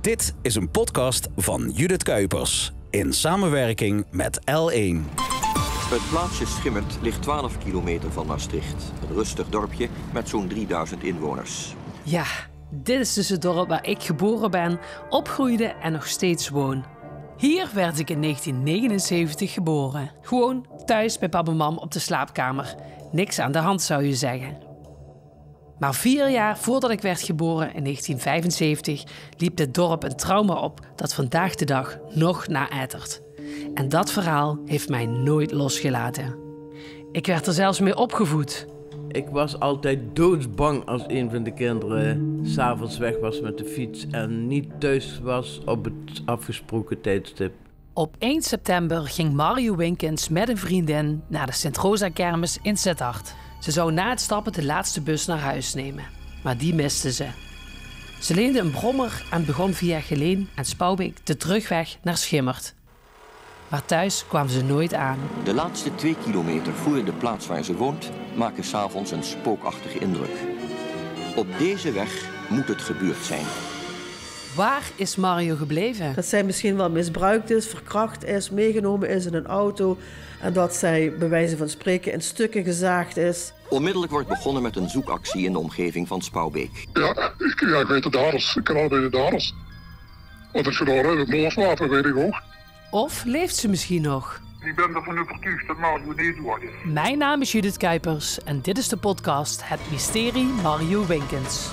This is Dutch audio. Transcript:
Dit is een podcast van Judith Kuipers in samenwerking met L1. Het plaatsje Schimmert ligt 12 kilometer van Maastricht. Een rustig dorpje met zo'n 3000 inwoners. Ja, dit is dus het dorp waar ik geboren ben, opgroeide en nog steeds woon. Hier werd ik in 1979 geboren. Gewoon thuis bij papa en mam op de slaapkamer. Niks aan de hand zou je zeggen. Maar 4 jaar voordat ik werd geboren, in 1975, liep dit dorp een trauma op dat vandaag de dag nog naëttert. En dat verhaal heeft mij nooit losgelaten. Ik werd er zelfs mee opgevoed. Ik was altijd doodsbang als een van de kinderen 's avonds weg was met de fiets en niet thuis was op het afgesproken tijdstip. Op 1 september ging Mario Winkens met een vriendin naar de Sint-Rosa-kermis in Sittard. Ze zou na het stappen de laatste bus naar huis nemen, maar die miste ze. Ze leende een brommer en begon via Geleen en Spouwbeek de terugweg naar Schimmert. Maar thuis kwam ze nooit aan. De laatste 2 kilometer voor de plaats waar ze woont maken 's avonds een spookachtige indruk. Op deze weg moet het gebeurd zijn. Waar is Mario gebleven? Dat zij misschien wel misbruikt is, verkracht is, meegenomen is in een auto. En dat zij, bij wijze van spreken, in stukken gezaagd is. Onmiddellijk wordt begonnen met een zoekactie in de omgeving van Spouwbeek. Ja, ik weet de daders. Ik ken al bij de daders. Wat ik verloren heb, het loslaten, weet ik ook. Of leeft ze misschien nog? Ik ben ervan overtuigd dat Mario niet dood is. Mijn naam is Judith Kuipers en dit is de podcast Het Mysterie Mario Winkens.